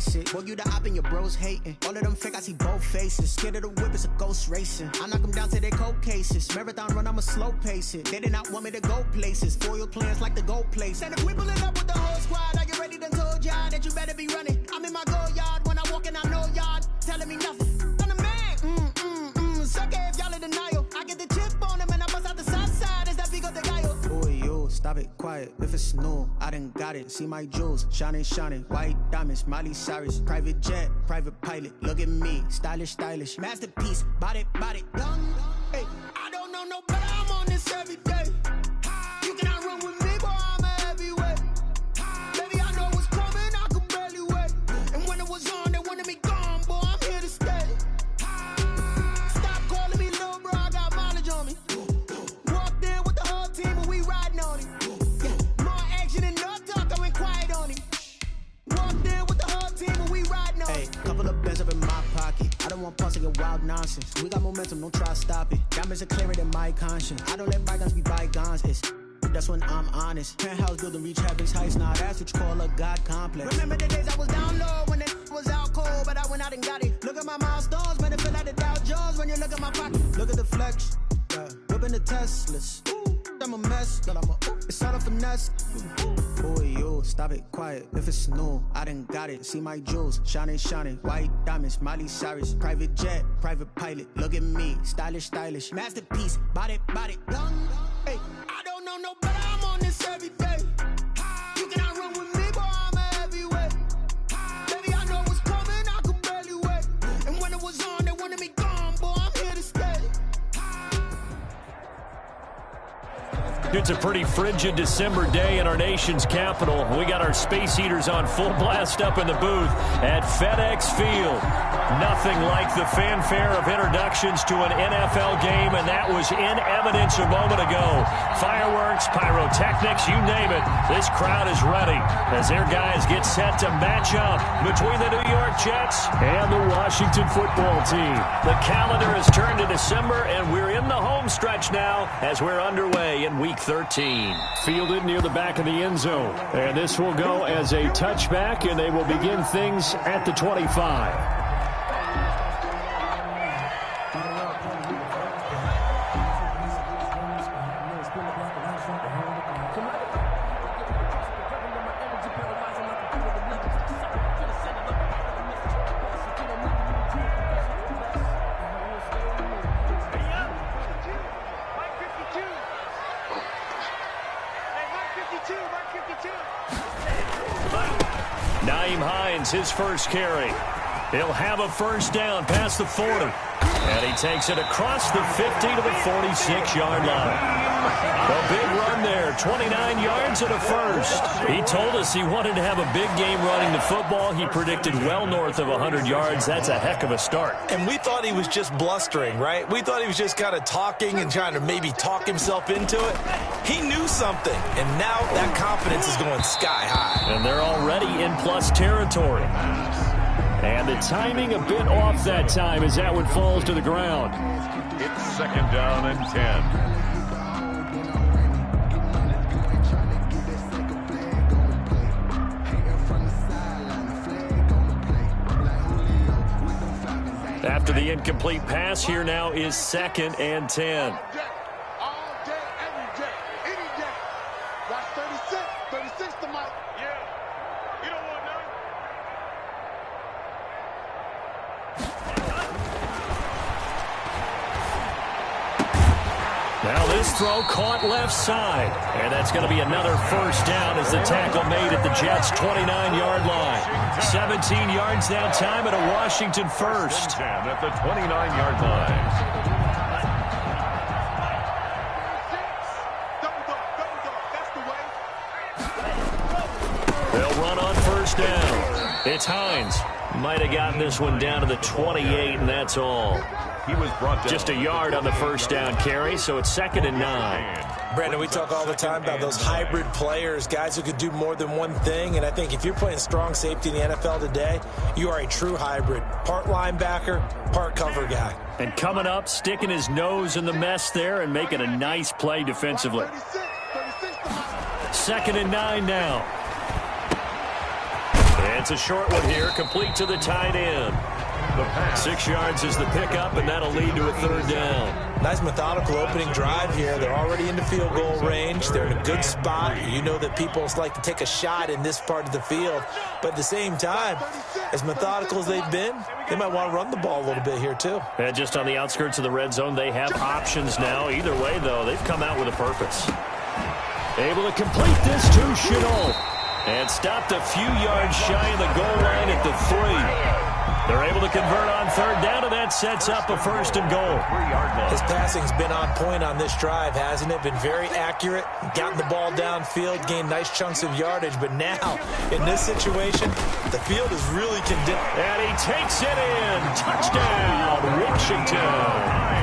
basic. Boy, you the op and your bros hating. All of them fake, I see both faces. Scared of the whip, it's a ghost racing. I knock them down to their cold cases. Marathon run, I'ma slow pace it. They did not want me to go places. Foil plans like the gold place. And if we pulling up with the whole squad, are you ready to told y'all that you better be running? I'm in my go yard when I walk in, I know y'all telling me nothing. I'm the man, sucker if y'all in denial. I get the chip on them and I bust out the south side. Is that big of the guy? Boy, yo, stop it, quiet. If it's new, I done got it. See my jewels, shining, shining. White diamonds, Miley Cyrus. Private jet, private pilot. Look at me, stylish, stylish. Masterpiece, body, young. Hey, I don't know no better. I'm on this every day. You cannot run with me, boy. I'm a heavyweight. Baby, I know what's coming. I could barely wait. And when it was on, they wanted me gone, boy. I'm here to stay. Stop calling me little bro. I got mileage on me. Walked in with the whole team, and we riding on it. Yeah, more action and no talk. I went quiet on it. Walked in with the whole team, and we riding on it. Hey, couple of bands up in my pocket. I don't want pause to get wild nonsense. We got momentum, don't try to stop it. Diamonds are clearer than my conscience. I don't let bygones be bygones. That's when I'm honest. Penthouse building, reach heaven's heights. Now that's what you call a God complex. Remember the days I was down low when it was out cold, but I went out and got it. Look at my milestones, man, it feel like the Dow Jones when you look at my pocket. Look at the flex, whipping the Teslas. I'm a mess, but it's all a finesse. Boy, yo, stop it, quiet. If it's new, I done got it. See my jewels, shining, shining. White diamonds, Miley Cyrus. Private jet, private pilot. Look at me, stylish, stylish. Masterpiece, body, young. Hey, I don't know no better. I'm on this every day. You cannot run with me, boy. I'm a heavyweight. Baby, I know what's coming. I could barely wait. And when it was on, they wanted me gone, boy. I'm here to stay. It's a pretty frigid December day in our nation's capital. We got our space heaters on full blast up in the booth at FedEx Field. Nothing like the fanfare of introductions to an NFL game, and that was in evidence a moment ago. Fireworks, pyrotechnics, you name it. This crowd is ready as their guys get set to match up between the New York Jets and the Washington football team. The calendar has turned to December, and we're in the home stretch now as we're underway in Week 13. Fielded near the back of the end zone. And this will go as a touchback, and they will begin things at the 25. His first carry. He'll have a first down past the 40. And he takes it across the 50 to the 46-yard line. A big run there, 29 yards and a first. He told us he wanted to have a big game running the football. He predicted well north of 100 yards. That's a heck of a start. And we thought he was just blustering, right? We thought he was just kind of talking and trying to maybe talk himself into it. He knew something, and now that confidence is going sky high. And they're already in plus territory. And the timing a bit off that time as that one falls to the ground. It's second down and 10. After the incomplete pass, here now is second and 10. Now this throw caught left side. And that's going to be another first down as the tackle made at the Jets' 29-yard line. 17 yards that time and a Washington first. At the 29-yard line. They'll run on first down. It's Hines. Might have gotten this one down to the 28, and that's all. He was brought down. Just a yard on the first down carry, so it's second and 9. Brandon, we talk all the time about those hybrid players, guys who could do more than one thing, and I think if you're playing strong safety in the NFL today, you are a true hybrid. Part linebacker, part cover guy. And coming up, sticking his nose in the mess there and making a nice play defensively. Second and 9 now. It's a short one here, complete to the tight end. 6 yards is the pickup, and that'll lead to a third down. Nice methodical opening drive here. They're already into field goal range. They're in a good spot. You know that people like to take a shot in this part of the field. But at the same time, as methodical as they've been, they might want to run the ball a little bit here too. And just on the outskirts of the red zone, they have options now. Either way, though, they've come out with a purpose. Able to complete this to Chenault. And stopped a few yards shy of the goal line at the 3. They're able to convert on third down, and that sets up a first and goal. His passing's been on point on this drive, hasn't it? Been very accurate, gotten the ball downfield, gained nice chunks of yardage. But now, in this situation, the field is really condemned. And he takes it in. Touchdown, Washington.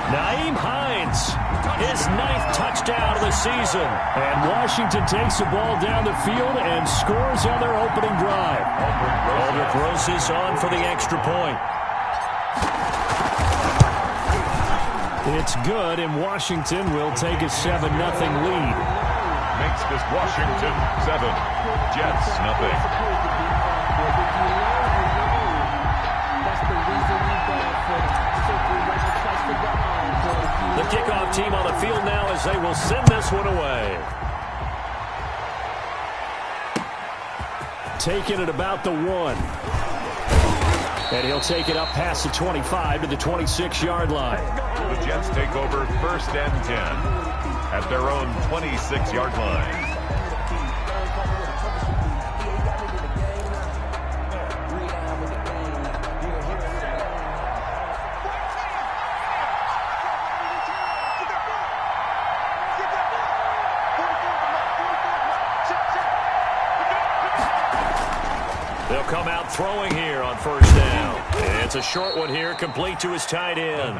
Nyheim Hines, his 9th touchdown of the season. And Washington takes the ball down the field and scores on their opening drive. Aldrich Rosas on for the extra point. It's good, and Washington will take a 7-0 lead. Makes this Washington 7, Jets nothing. The kickoff team on the field now as they will send this one away. Taking it about the 1. And he'll take it up past the 25 to the 26-yard line. The Jets take over 1st and 10 at their own 26-yard line. They'll come out throwing here on first down. It's a short one here, complete to his tight end.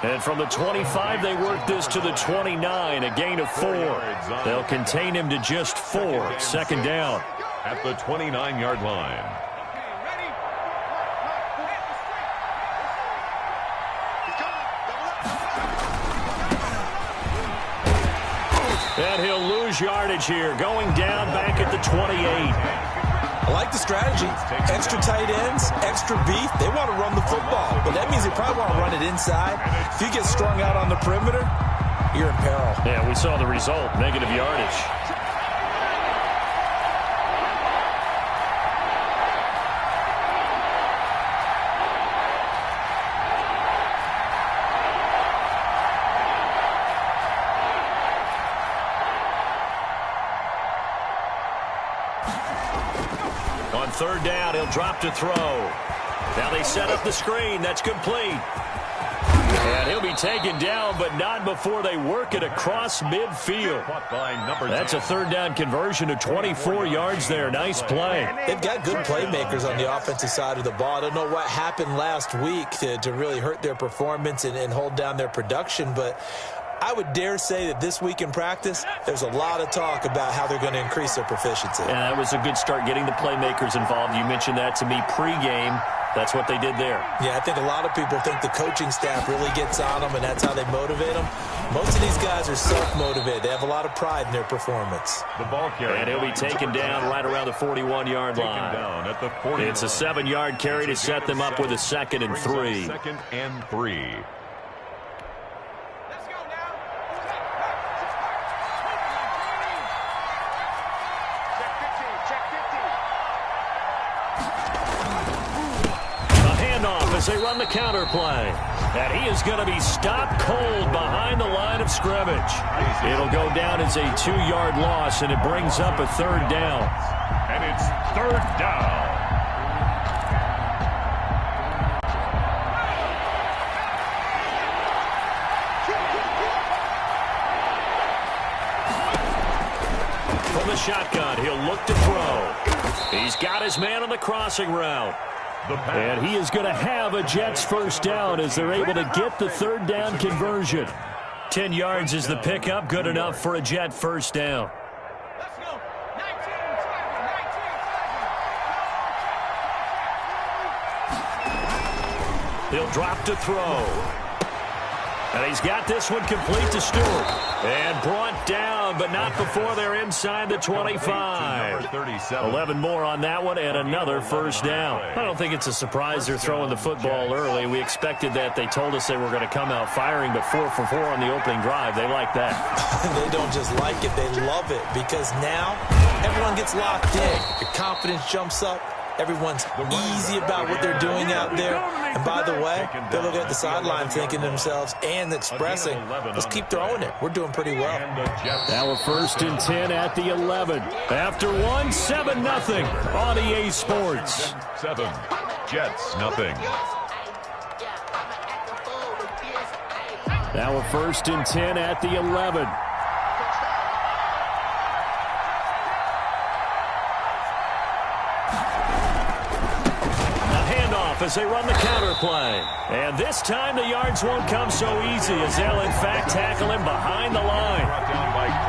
And from the 25, they work this to the 29, a gain of 4. They'll contain him to just 4, 2nd down. At the 29-yard line. And he'll lose yardage here, going down back at the 28. I like the strategy. Extra tight ends, extra beef. They want to run the football, but that means they probably want to run it inside. If you get strung out on the perimeter, you're in peril. Yeah, we saw the result, negative yardage. On third down, he'll drop to throw. Now they set up the screen. That's complete. And he'll be taken down, but not before they work it across midfield. That's a third down conversion to 24 yards there. Nice play. They've got good playmakers on the offensive side of the ball. I don't know what happened last week to really hurt their performance and hold down their production, but I would dare say that this week in practice, there's a lot of talk about how they're going to increase their proficiency. Yeah, that was a good start getting the playmakers involved. You mentioned that to me pregame. That's what they did there. Yeah, I think a lot of people think the coaching staff really gets on them, and that's how they motivate them. Most of these guys are self-motivated. They have a lot of pride in their performance. The ball carry. And he'll be taken down right around the 41-yard line. Down at the 40 it's a 7-yard carry to set them up with a 2nd and 3. 2nd and 3. As they run the counter play. And he is going to be stopped cold behind the line of scrimmage. It'll go down as a 2-yard loss, and it brings up a third down. And it's third down. From the shotgun, he'll look to throw. He's got his man on the crossing route. And he is going to have a Jets first down as they're able to get the third down conversion. 10 yards is the pickup, good enough for a Jet first down. He'll drop to throw. And he's got this one complete to Stewart. And brought down, but not before they're inside the 25. 11 more on that one and another first down. I don't think it's a surprise they're throwing the football early. We expected that. They told us they were going to come out firing, but 4 for 4 on the opening drive. They like that. They don't just like it, they love it, because now everyone gets locked in. Your confidence jumps up. Everyone's easy about what they're doing out there. And by the way, they're looking at the sideline thinking to themselves and expressing, let's keep throwing it. We're doing pretty well. Now a 1st and 10 at the 11. After one, 7-0 on EA Sports. 7, Jets, nothing. Now a 1st and 10 at the 11. As they run the counter play. And this time the yards won't come so easy as they'll in fact tackle him behind the line.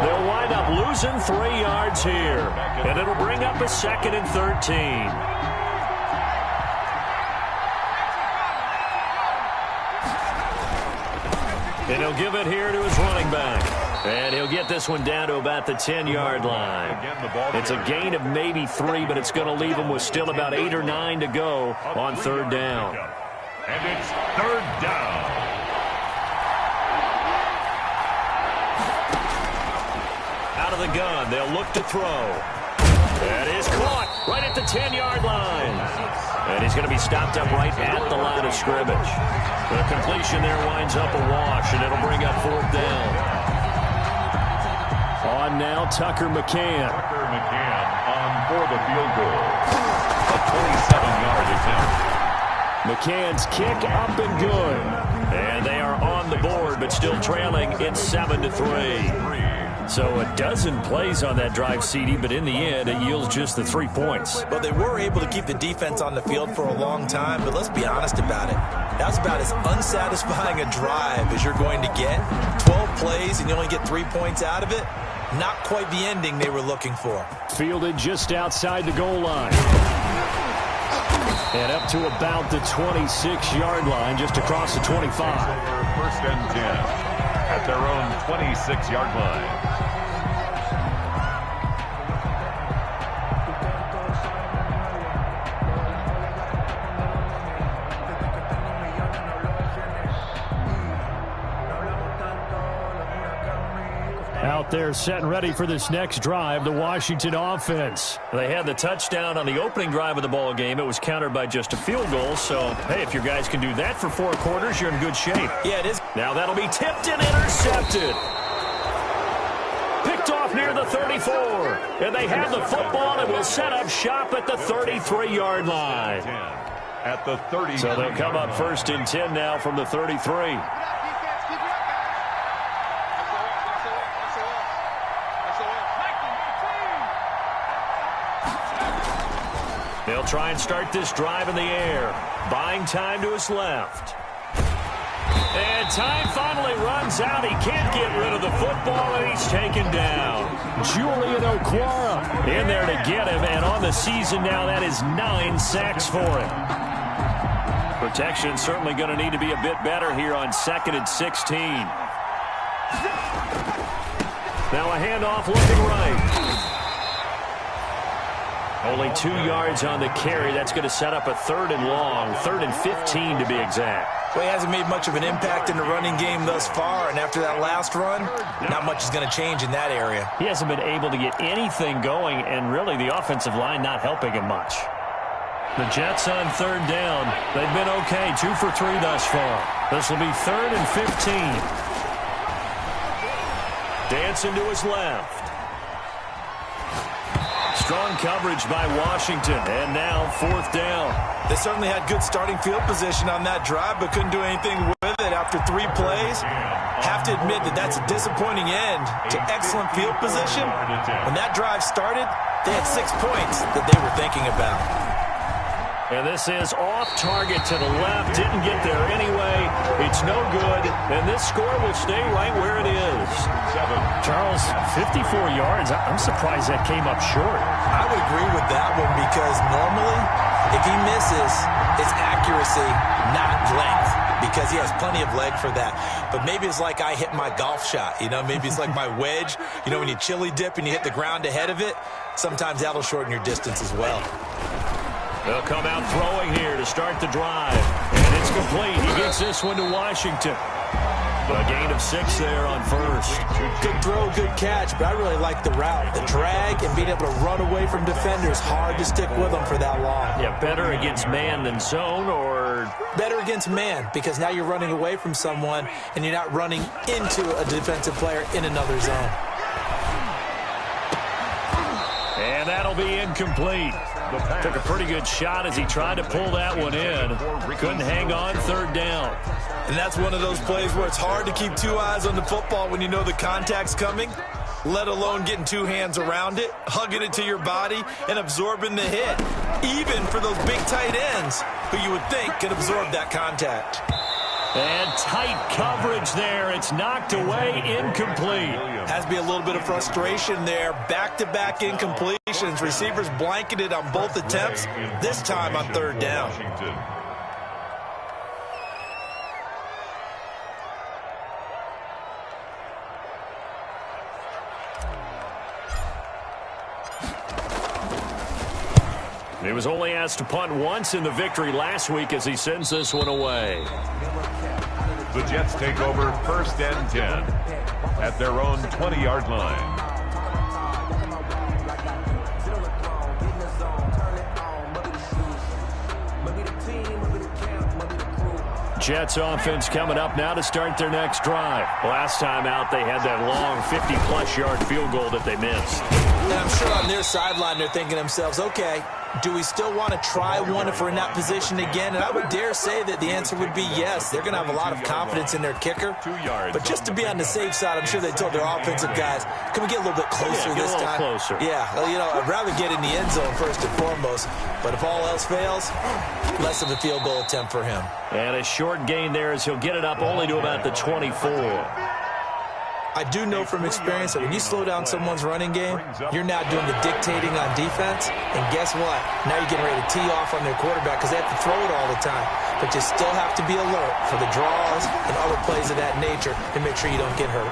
They'll wind up losing 3 yards here. And it'll bring up a 2nd and 13. And he'll give it here to his running back. And he'll get this one down to about the 10-yard line. It's a gain of maybe 3, but it's going to leave him with still about 8 or 9 to go on 3rd down. And it's 3rd down. Out of the gun, they'll look to throw. That is caught right at the 10-yard line. And he's going to be stopped up right at the line of scrimmage. The completion there winds up a wash, and it'll bring up 4th down. On now, Tucker McCann. Tucker McCann on for the field goal. A 27-yard attempt. McCann's kick up and good. And they are on the board, but still trailing. It's 7-3. So a dozen plays on that drive, CD, but in the end, it yields just the 3 points. Well, they were able to keep the defense on the field for a long time, but let's be honest about it. That's about as unsatisfying a drive as you're going to get. 12 plays and you only get 3 points out of it. Not quite the ending they were looking for. Fielded just outside the goal line. And up to about the 26-yard line, just across the 25. 1st and 10 at their own 26-yard line. Out there set and ready for this next drive, the Washington offense. They had the touchdown on the opening drive of the ball game. It was countered by just a field goal. So, hey, if your guys can do that for 4 quarters, you're in good shape. Yeah, it is. Now that'll be tipped and intercepted. Picked off near the 34. And they have the football and will set up shop at the 33-yard line. At the 30. So they'll come up 1st and 10 now from the 33. They'll try and start this drive in the air. Buying time to his left. And time finally runs out. He can't get rid of the football, and he's taken down. Julian Okwara in there to get him, and on the season now, that is 9 sacks for him. Protection certainly going to need to be a bit better here on 2nd and 16. Now a handoff looking right. Only 2 yards on the carry. That's going to set up a 3rd and long, 3rd and 15 to be exact. Well, he hasn't made much of an impact in the running game thus far, and after that last run, not much is going to change in that area. He hasn't been able to get anything going, and really the offensive line not helping him much. The Jets on 3rd down. They've been okay, 2 for 3 thus far. This will be 3rd and 15. Dancing to his left. Strong coverage by Washington, and now 4th down. They certainly had good starting field position on that drive, but couldn't do anything with it after 3 plays. Have to admit that that's a disappointing end to excellent field position. When that drive started, they had 6 points that they were thinking about. And this is off target to the left. Didn't get there anyway. It's no good. And this score will stay right where it is. 7. Charles, 54 yards. I'm surprised that came up short. I would agree with that one because normally if he misses, it's accuracy, not length. because he has plenty of leg for that. But maybe it's like I hit my golf shot. Maybe it's like my wedge. When you chili dip and you hit the ground ahead of it, sometimes that'll shorten your distance as well. They'll come out throwing here to start the drive. And it's complete. He gets this one to Washington. A gain of 6 there on first. Good throw, good catch, but I really like the route. The drag and being able to run away from defenders, hard to stick with them for that long. Yeah, better against man than zone, or? Better against man, because now you're running away from someone and you're not running into a defensive player in another zone. And that'll be incomplete. Took a pretty good shot as he tried to pull that one in. Couldn't hang on, third down. And that's one of those plays where it's hard to keep 2 eyes on the football when you know the contact's coming, let alone getting 2 hands around it, hugging it to your body, and absorbing the hit, even for those big tight ends who you would think could absorb that contact. And tight coverage there. It's knocked away, incomplete. Has to be a little bit of frustration there. Back-to-back incompletions. Receivers blanketed on both attempts, this time on third down. He was only asked to punt once in the victory last week as he sends this one away. The Jets take over 1st and 10 at their own 20-yard line. Jets offense coming up now to start their next drive. Last time out, they had that long 50-plus yard field goal that they missed. And I'm sure on their sideline they're thinking to themselves, okay, do we still want to try one if we're in that position again? And I would dare say that the answer would be yes. They're going to have a lot of confidence in their kicker. But just to be on the safe side, I'm sure they told their offensive guys, can we get a little bit closer this time? Closer. Yeah, I'd rather get in the end zone first and foremost. But if all else fails, less of a field goal attempt for him. And a short gain there as he'll get it up only to about the 24. I do know from experience that when you slow down someone's running game, you're now doing the dictating on defense. And guess what? Now you're getting ready to tee off on their quarterback because they have to throw it all the time. But you still have to be alert for the draws and other plays of that nature and make sure you don't get hurt.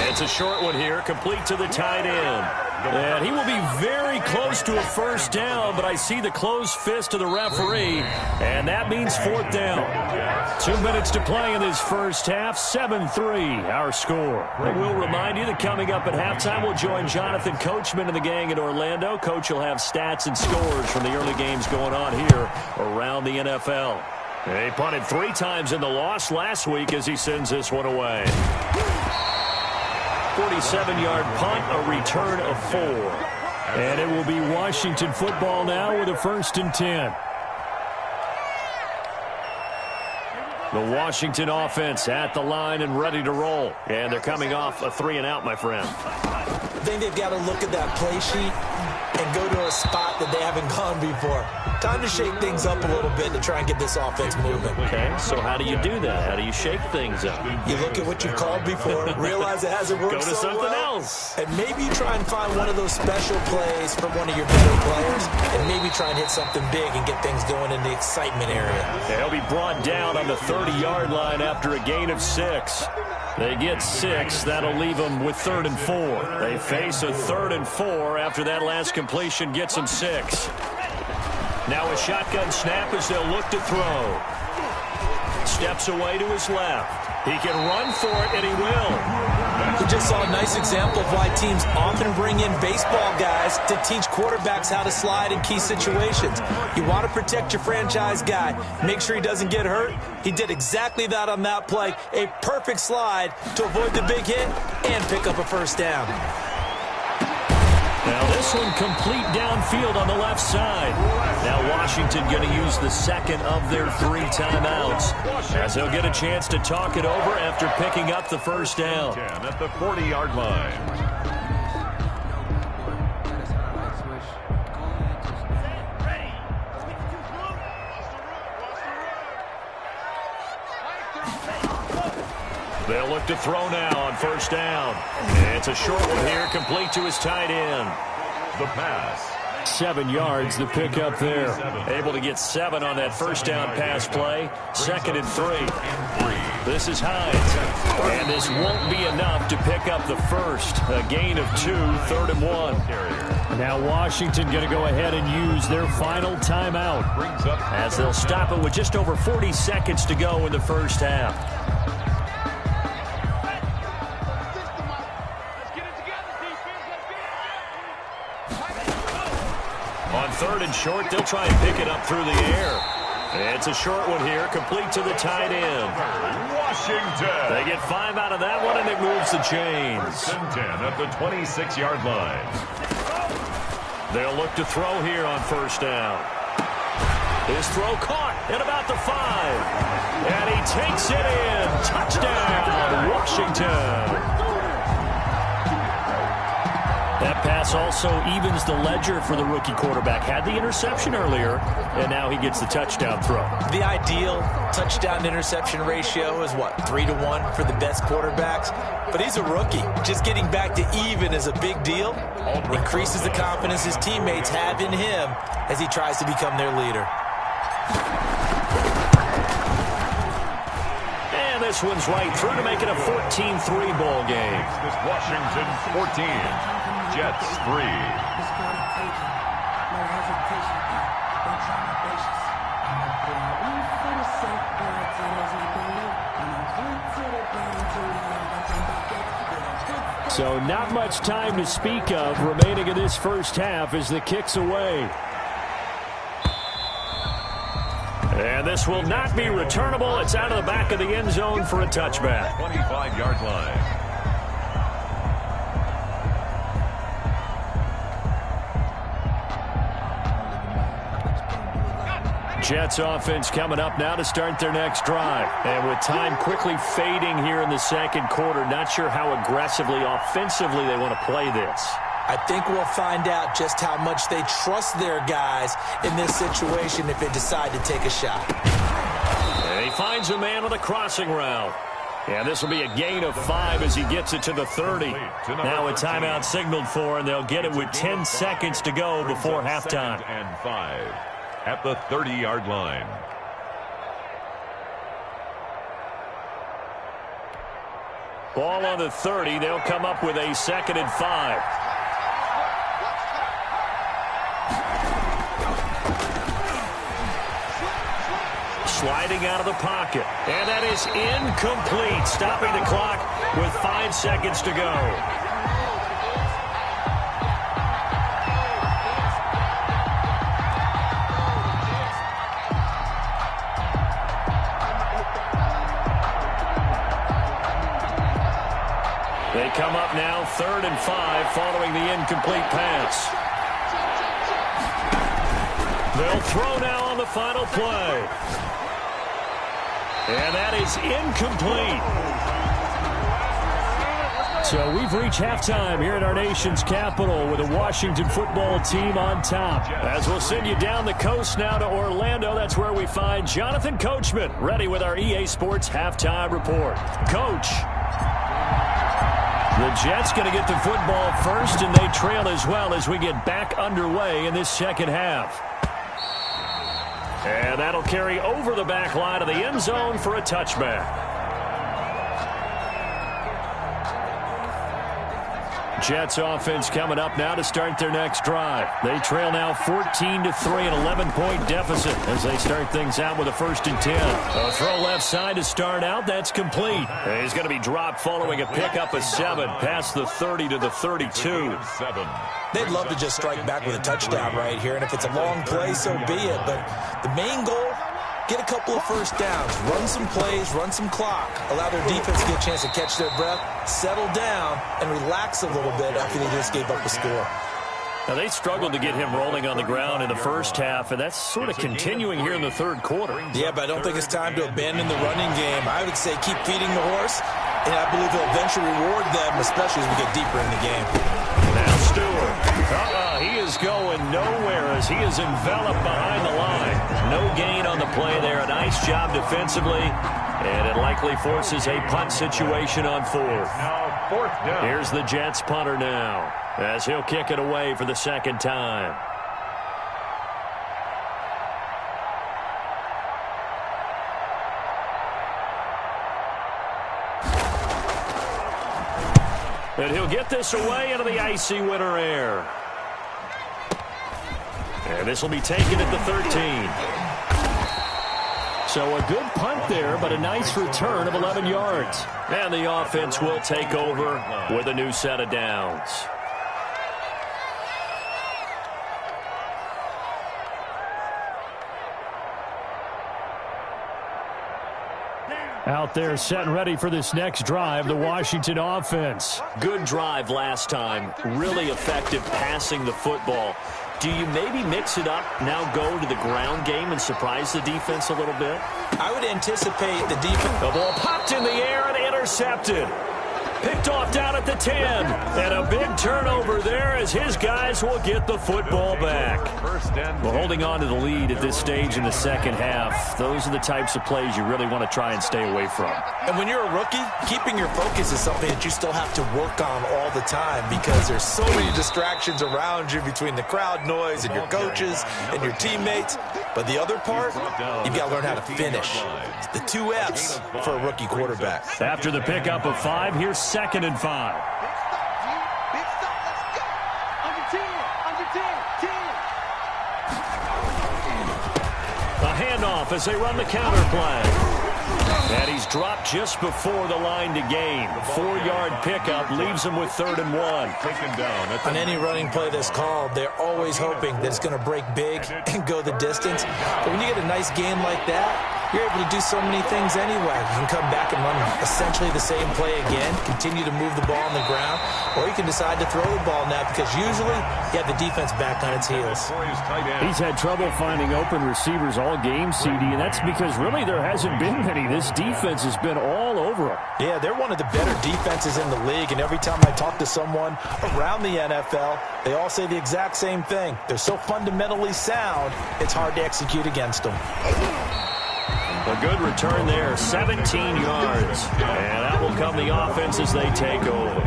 It's a short one here, complete to the tight end. And he will be very close to a first down, but I see the closed fist of the referee, and that means 4th down. 2 minutes to play in this first half, 7-3 our score. And we'll remind you that coming up at halftime, we'll join Jonathan Coachman and the gang in Orlando. Coach will have stats and scores from the early games going on here around the NFL. They punted 3 times in the loss last week as he sends this one away. 47-yard punt, a return of 4. And it will be Washington football now with a 1st and 10. The Washington offense at the line and ready to roll. And they're coming off a 3-and-out, my friend. I think they've got to look at that play sheet and go to a spot that they haven't gone before. Time to shake things up a little bit to try and get this offense moving. Okay, so how do you do that? How do you shake things up? You look at what you've called before, realize it hasn't worked Go to so something well, else. and maybe you try and find one of those special plays from one of your better players, and maybe try and hit something big and get things going in the excitement area. They'll be brought down on the 30-yard line after a gain of 6. They get 6. That'll leave them with 3rd and 4. They face a 3rd and 4 after that last completion gets them 6. Now a shotgun snap as they'll look to throw. Steps away to his left. He can run for it, and he will. We just saw a nice example of why teams often bring in baseball guys to teach quarterbacks how to slide in key situations. You want to protect your franchise guy. Make sure he doesn't get hurt. He did exactly that on that play. A perfect slide to avoid the big hit and pick up a first down. Now this one complete downfield on the left side. Now Washington going to use the second of their 3 timeouts as they'll get a chance to talk it over after picking up the first down. At the 40-yard line. They'll look to throw now on first down. It's a short one here, complete to his tight end. The pass. 7 yards to pick up there. Able to get 7 on that first down pass play. 2nd and 3. This is Hines. And this won't be enough to pick up the first. A gain of 2, 3rd and 1. Now Washington going to go ahead and use their final timeout, as they'll stop it with just over 40 seconds to go in the first half. On 3rd and short, they'll try and pick it up through the air. It's a short one here, complete to the tight end. Washington. They get 5 out of that one, and it moves the chains. 10 at the 26-yard line. They'll look to throw here on first down. His throw caught at about the 5. And he takes it in. Touchdown, Washington. That pass also evens the ledger for the rookie quarterback. Had the interception earlier, and now he gets the touchdown throw. The ideal touchdown-interception ratio is, what, 3-to-1 for the best quarterbacks? But he's a rookie. Just getting back to even is a big deal. Increases the confidence his teammates have in him as he tries to become their leader. And this one's right through to make it a 14-3 ball game. Washington 14. Jets 3. So not much time to speak of remaining in this first half as the kick's away. And this will not be returnable. It's out of the back of the end zone for a touchback. 25-yard line. Jets offense coming up now to start their next drive. And with time quickly fading here in the second quarter, not sure how aggressively, offensively they want to play this. I think we'll find out just how much they trust their guys in this situation if they decide to take a shot. And he finds a man with a crossing route. And this will be a gain of 5 as he gets it to the 30. Now a timeout signaled for, and they'll get it with 10 seconds to go before halftime. And 5 at the 30-yard line. Ball on the 30. They'll come up with a 2nd and 5. Sliding out of the pocket. And that is incomplete. Stopping the clock with 5 seconds to go. They come up now 3rd and 5 following the incomplete pass. They'll throw now on the final play. And that is incomplete. So we've reached halftime here at our nation's capital with the Washington football team on top. As we'll send you down the coast now to Orlando, that's where we find Jonathan Coachman ready with our EA Sports halftime report. Coach. The Jets going to get the football first, and they trail as well as we get back underway in this second half. And that'll carry over the back line of the end zone for a touchback. Jets offense coming up now to start their next drive. They trail now 14-3, an 11-point deficit as they start things out with a 1st and 10. A throw left side to start out. That's complete. And he's going to be dropped following a pickup of 7 past the 30 to the 32. They'd love to just strike back with a touchdown right here, and if it's a long play, so be it. But the main goal, get a couple of first downs, run some plays, run some clock, allow their defense to get a chance to catch their breath, settle down, and relax a little bit after they just gave up a score. Now, they struggled to get him rolling on the ground in the first half, and that's sort of continuing here in the third quarter. Yeah, but I don't think it's time to abandon the running game. I would say keep feeding the horse, and I believe he'll eventually reward them, especially as we get deeper in the game. Now Stewart. He is going nowhere as he is enveloped behind the line. No gain on the play there. A nice job defensively, and it likely forces a punt situation on 4th. Now 4th down. Here's the Jets punter now as he'll kick it away for the 2nd time. And he'll get this away into the icy winter air. And this will be taken at the 13. So a good punt there, but a nice return of 11 yards. And the offense will take over with a new set of downs. Out there set and ready for this next drive, the Washington offense. Good drive last time. Really effective passing the football. Do you maybe mix it up, now go to the ground game and surprise the defense a little bit? I would anticipate the defense. The ball popped in the air and intercepted. Picked off down at the 10. And a big turnover there as his guys will get the football back. Well, holding on to the lead at this stage in the second half, those are the types of plays you really want to try and stay away from. And when you're a rookie, keeping your focus is something that you still have to work on all the time because there's so many distractions around you between the crowd noise and your coaches and your teammates. But the other part, you've got to learn how to finish. The 2 F's for a rookie quarterback. After the pickup of 5, here's 2nd and 5. A handoff as they run the counter play. And he's dropped just before the line to gain. 4-yard pickup leaves him with 3rd and 1. Taken down. On any running play that's called, they're always hoping that it's going to break big and go the distance. But when you get a nice game like that, you're able to do so many things anyway. You can come back and run essentially the same play again, continue to move the ball on the ground, or you can decide to throw the ball now because usually you have the defense back on its heels. He's had trouble finding open receivers all game, CD, and that's because really there hasn't been many. This defense has been all over him. Yeah, they're one of the better defenses in the league, and every time I talk to someone around the NFL, they all say the exact same thing. They're so fundamentally sound, it's hard to execute against them. A good return there, 17 yards. And out will come the offense as they take over.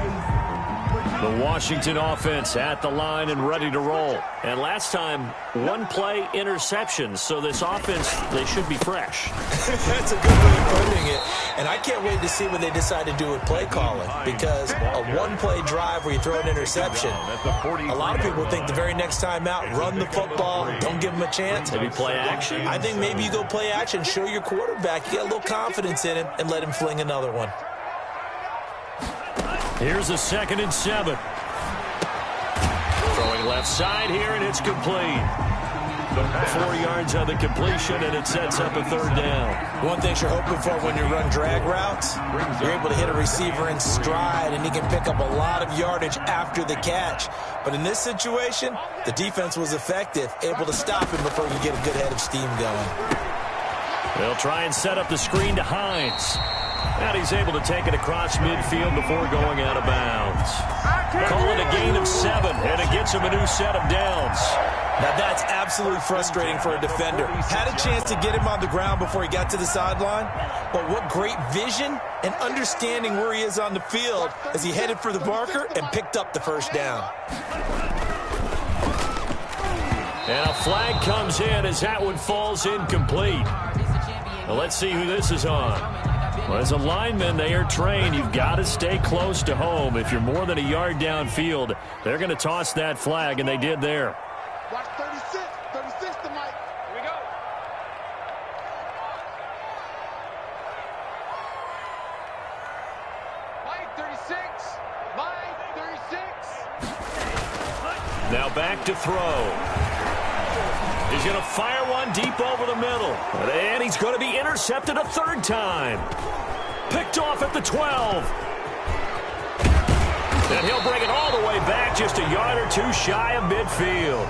The Washington offense at the line and ready to roll. And last time, 1 play interception. So this offense, they should be fresh. That's a good way of putting it. And I can't wait to see what they decide to do with play calling. Because a 1-play drive where you throw an interception, a lot of people think the very next time out, run the football, don't give them a chance. Maybe play action. I think maybe you go play action, show your quarterback, you get a little confidence in him, and let him fling another one. Here's a 2nd and 7. Throwing left side here, and it's complete. 4 yards on the completion, and it sets up a 3rd down. One thing you're hoping for when you run drag routes, you're able to hit a receiver in stride, and he can pick up a lot of yardage after the catch. But in this situation, the defense was effective, able to stop him before you get a good head of steam going. They'll try and set up the screen to Hines. And he's able to take it across midfield before going out of bounds. Call it a gain of 7, and it gets him a new set of downs. Now that's absolutely frustrating for a defender. Had a chance to get him on the ground before he got to the sideline, but what great vision and understanding where he is on the field as he headed for the marker and picked up the 1st down. And a flag comes in as that one falls incomplete. Now let's see who this is on. Well, as a lineman, they are trained. You've got to stay close to home. If you're more than a yard downfield, they're going to toss that flag, and they did there. Watch 36. 36 to Mike. Here we go. Mike, 36. Mike, 36. Now back to throw. He's going to fire one deep over the middle. And he's going to be intercepted a 3rd time. Picked off at the 12. And he'll bring it all the way back just a yard or 2 shy of midfield.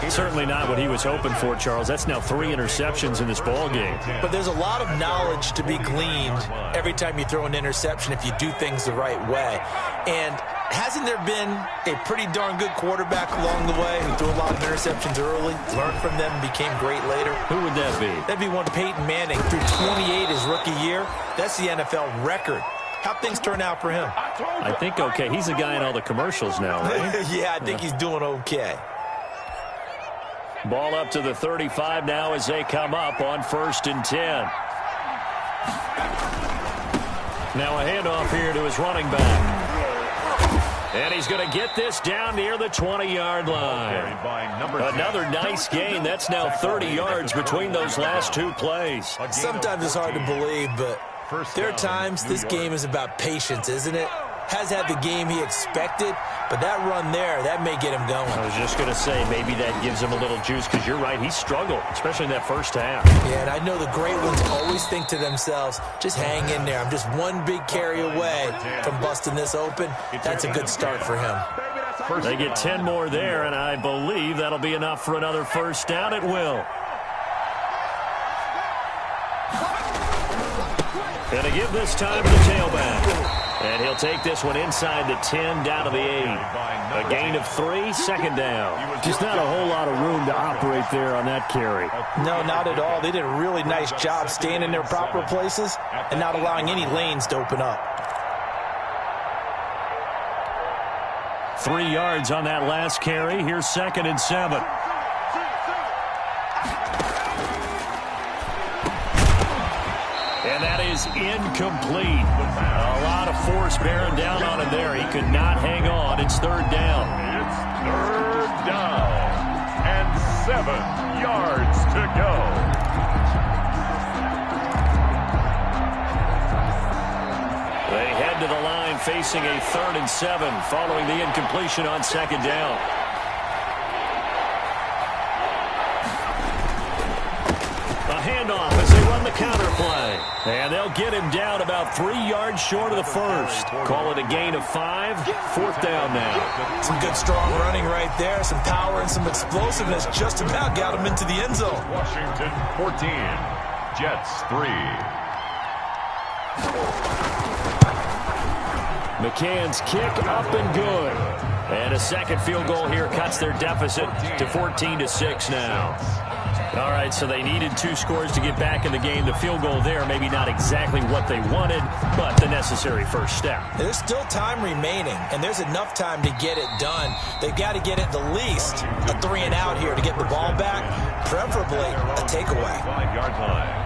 Certainly not what he was hoping for, Charles. That's now 3 interceptions in this ball game. But there's a lot of knowledge to be gleaned every time you throw an interception if you do things the right way. And hasn't there been a pretty darn good quarterback along the way who threw a lot of interceptions early, learned from them, and became great later? Who would that be? That'd be one Peyton Manning. Threw 28 his rookie year. That's the NFL record. How'd things turn out for him? I think okay. He's the guy in all the commercials now, right? Yeah, I think he's doing okay. Ball up to the 35 now as they come up on 1st and 10. Now a handoff here to his running back. And he's going to get this down near the 20-yard line. Another nice gain. That's now 30 yards between those last two plays. Sometimes it's hard to believe, but there are times this game is about patience, isn't it? Has had the game he expected, but that run there, that may get him going. I was just going to say, maybe that gives him a little juice, because you're right, he struggled, especially in that first half. Yeah, and I know the great ones always think to themselves, just hang in there. I'm just one big carry away from busting this open. That's a good start for him. They get 10 more there, and I believe that'll be enough for another first down. It will. Going to give this time to the tailback. And he'll take this one inside the 10, down to the 8. A gain of 3, second down. Just not a whole lot of room to operate there on that carry. No, not at all. They did a really nice job staying in their proper places and not allowing any lanes to open up. 3 yards on that last carry. Here's 2nd and 7. And that is incomplete. A lot of force bearing down on him there. He could not hang on. It's 3rd down. It's 3rd down and 7 yards to go. They head to the line facing a 3rd and 7 following the incompletion on 2nd down. A handoff as they run the counter play. And they'll get him down about 3 yards short of the first. Call it a gain of 5. 4th down now. Some good strong running right there. Some power and some explosiveness. Just about got him into the end zone. Washington 14. Jets 3. McCann's kick up and good. And a second field goal here cuts their deficit to 14-6 now. All right, so they needed 2 scores to get back in the game. The field goal there, maybe not exactly what they wanted, but the necessary first step. There's still time remaining, and there's enough time to get it done. They've got to get it the least a 3 and out here to get the ball back, preferably a takeaway. 5-yard line.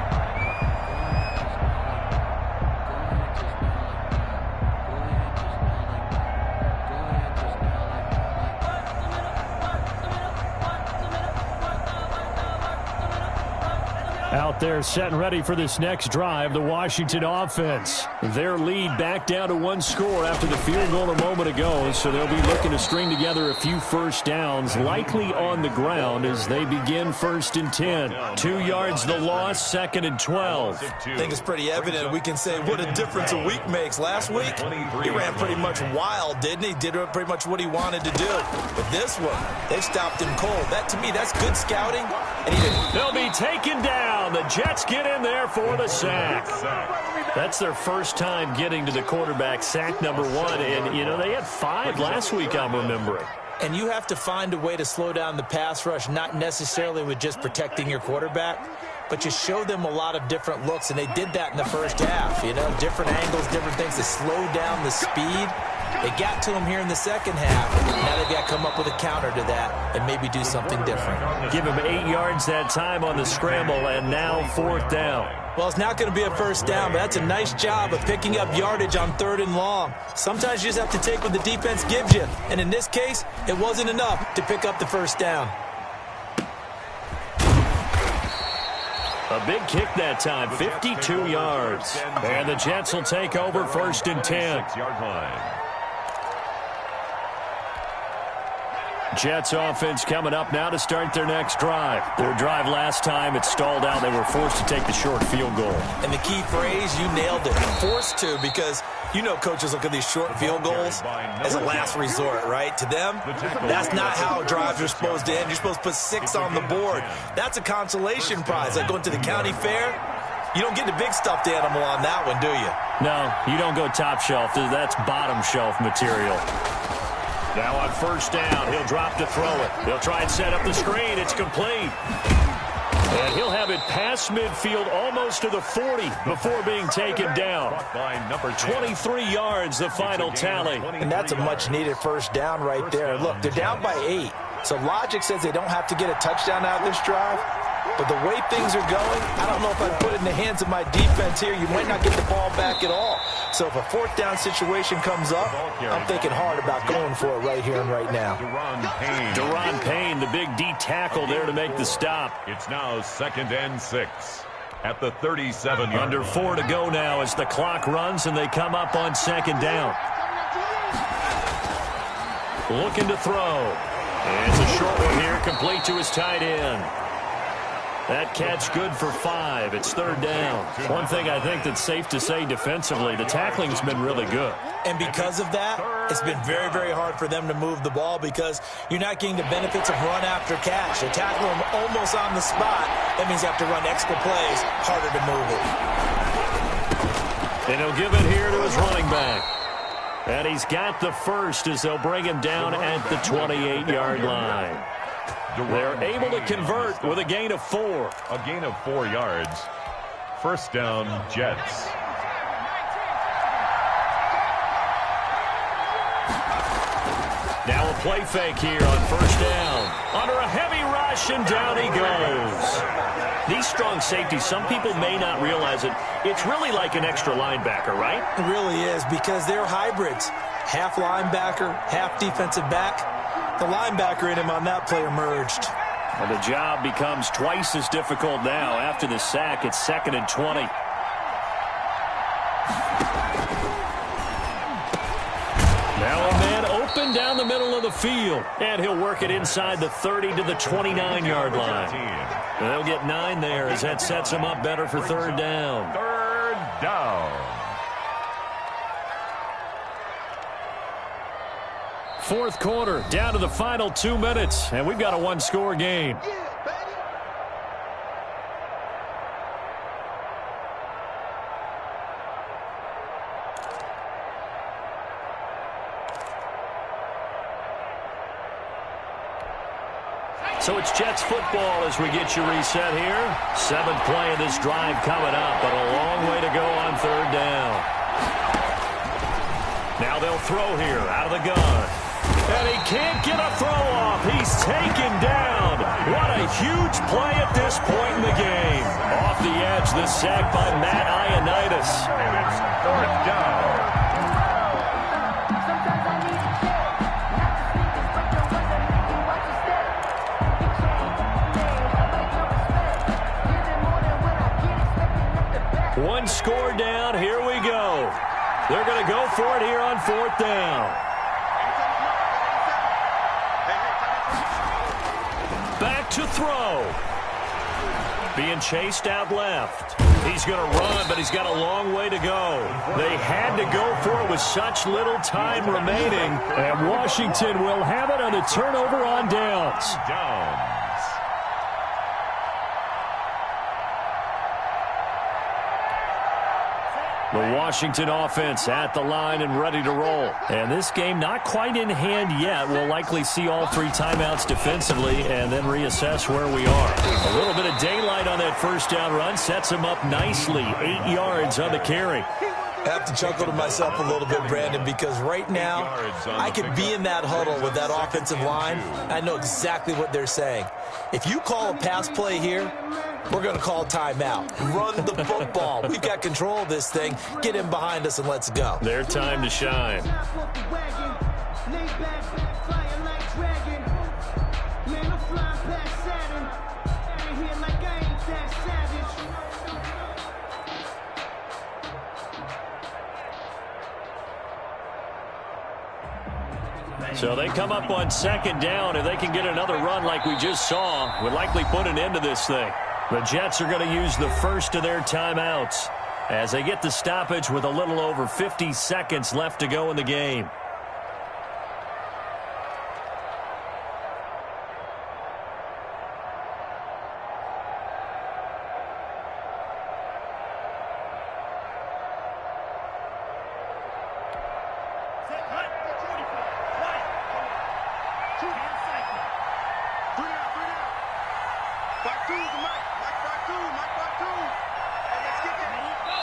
Out there set and ready for this next drive, the Washington offense. Their lead back down to 1 score after the field goal a moment ago, so they'll be looking to string together a few first downs, likely on the ground as they begin 1st and 10. 2 yards the loss, 2nd and 12. I think it's pretty evident. We can say what a difference a week makes. Last week, he ran pretty much wild, didn't he? Did pretty much what he wanted to do. But this one, they stopped him cold. That, to me, that's good scouting. And they'll be taken down. The Jets get in there for the sack. That's their first time getting to the quarterback, sack number 1. And, you know, they had 5 last week, I'm remembering. And you have to find a way to slow down the pass rush, not necessarily with just protecting your quarterback, but you show them a lot of different looks, and they did that in the first half. You know, different angles, different things to slow down the speed. They got to him here in the second half. Now they've got to come up with a counter to that and maybe do something different. Give him 8 yards that time on the scramble, and now 4th down. Well, it's not going to be a first down, but that's a nice job of picking up yardage on 3rd and long. Sometimes you just have to take what the defense gives you, and in this case, it wasn't enough to pick up the first down. A big kick that time, 52 yards. And the Jets will take over 1st and 10. 6-yard line. Jets offense coming up now to start their next drive. Their drive last time, it stalled out. They were forced to take the short field goal. And the key phrase, you nailed it. Forced to, because you know coaches look at these short field goals as a last resort, right? To them, that's not how drives are supposed to end. You're supposed to put 6 on the board. That's a consolation prize. Like going to the county fair, you don't get the big stuffed animal on that one, do you? No, you don't go top shelf. That's bottom shelf material. Now on 1st down, he'll drop to throw it. He'll try and set up the screen. It's complete. And he'll have it past midfield almost to the 40 before being taken down. 23 yards, the final tally. And that's a much-needed first down right there. Look, they're down by 8. So logic says they don't have to get a touchdown out of this drive. But the way things are going, I don't know if I'd put it in the hands of my defense here. You might not get the ball back at all. So if a fourth down situation comes up, I'm thinking hard about going for it right here and right now. Deron Payne, the big D tackle there to make the stop. It's now 2nd and 6 at the 37-yard line. Under 4 to go now as the clock runs and they come up on 2nd down. Looking to throw. It's a short one here, complete to his tight end. That catch good for 5. It's 3rd down. One thing I think that's safe to say defensively, the tackling's been really good. And because of that, it's been very, very hard for them to move the ball because you're not getting the benefits of run after catch. They tackle him almost on the spot. That means you have to run extra plays, harder to move it. And he'll give it here to his running back. And he's got the first as they'll bring him down at the 28-yard line. They're able to convert with a gain of 4. A gain of 4 yards. 1st down, Jets. Now a play fake here on 1st down. Under a heavy rush, and down he goes. These strong safeties, some people may not realize it. It's really like an extra linebacker, right? It really is because they're hybrids. Half linebacker, half defensive back. The linebacker in him on that play emerged. And the job becomes twice as difficult now. After the sack, it's 2nd and 20. Now a man open down the middle of the field. And he'll work it inside the 30 to the 29-yard line. And they'll get 9 there as that sets him up better for 3rd down. 3rd down. 4th quarter, down to the final 2 minutes, and we've got a one-score game. So it's Jets football as we get you reset here. 7th play of this drive coming up, but a long way to go on 3rd down. Now they'll throw here out of the gun. And he can't get a throw off. He's taken down. What a huge play at this point in the game. Off the edge, the sack by Matt Ioannidis. And it's 4th down. One score down. Here we go. They're going to go for it here on 4th down. Back to throw. Being chased out left. He's going to run, but he's got a long way to go. They had to go for it with such little time remaining. And Washington will have it on a turnover on downs. The Washington offense at the line and ready to roll. And this game not quite in hand yet. We'll likely see all 3 timeouts defensively and then reassess where we are. A little bit of daylight on that 1st down run sets him up nicely. 8 yards on the carry. I have to chuckle to myself a little bit, Brandon, because right now I could be in that huddle with that offensive line. I know exactly what they're saying. If you call a pass play here, we're going to call timeout. Run the football. We've got control of this thing. Get him behind us and let's go. Their time to shine. So they come up on 2nd down. If they can get another run like we just saw, would likely put an end to this thing. The Jets are going to use the first of their timeouts as they get the stoppage with a little over 50 seconds left to go in the game.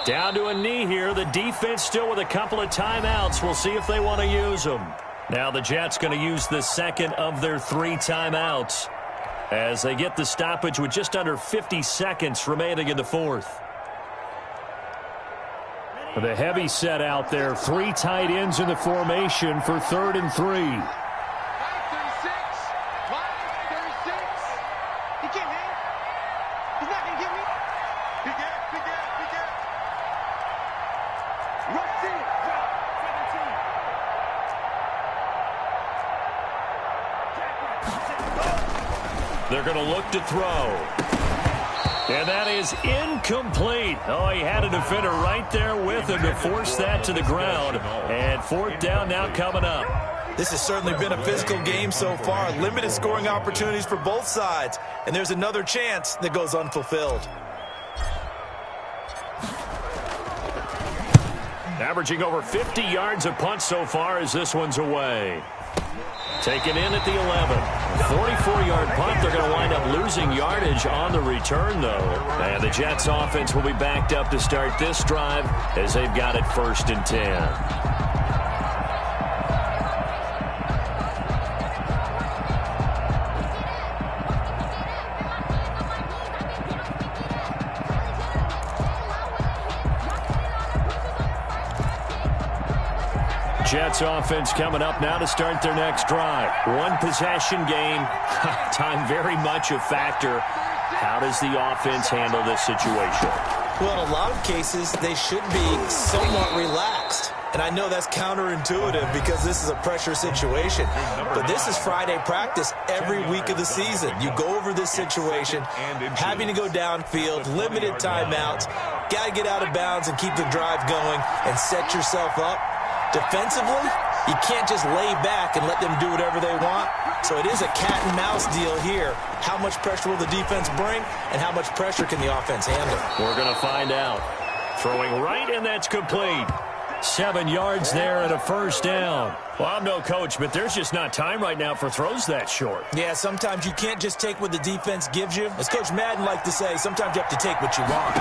Down to a knee here. The defense still with a couple of timeouts. We'll see if they want to use them. Now the Jets going to use the 2nd of their 3 timeouts as they get the stoppage with just under 50 seconds remaining in the 4th. The heavy set out there. 3 tight ends in the formation for 3rd and 3. 536. 536. He can't hang. He's not going to get me. He get. Rush in. Drop. 17. They're going to look to throw. And that is incomplete. Oh, he had a defender right there with him to force that to the ground. And 4th down now coming up. This has certainly been a physical game so far. Limited scoring opportunities for both sides. And there's another chance that goes unfulfilled. Averaging over 50 yards a punt so far as this one's away. Taken in at the 11. 44-yard punt. They're going to wind up losing yardage on the return, though. And the Jets offense will be backed up to start this drive as they've got it 1st and 10. Jets offense coming up now to start their next drive. 1 possession game. Time very much a factor. How does the offense handle this situation? Well, in a lot of cases, they should be somewhat relaxed. And I know that's counterintuitive because this is a pressure situation. But this is Friday practice every week of the season. You go over this situation, having to go downfield, limited timeouts, got to get out of bounds and keep the drive going and set yourself up. Defensively, you can't just lay back and let them do whatever they want. So it is a cat and mouse deal here. How much pressure will the defense bring, and how much pressure can the offense handle? We're going to find out. Throwing right, and that's complete. 7 yards there and a 1st down. Well, I'm no coach, but there's just not time right now for throws that short. Yeah, sometimes you can't just take what the defense gives you. As Coach Madden liked to say, sometimes you have to take what you want.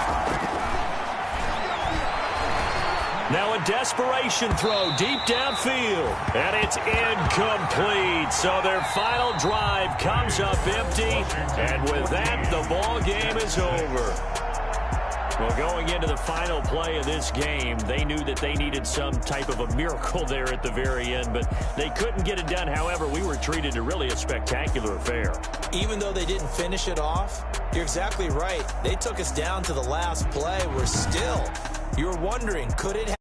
Now a desperation throw deep downfield. And it's incomplete. So their final drive comes up empty. And with that, the ball game is over. Well, going into the final play of this game, they knew that they needed some type of a miracle there at the very end, but they couldn't get it done. However, we were treated to really a spectacular affair. Even though they didn't finish it off, you're exactly right. They took us down to the last play. We're still, you were wondering, could it happen?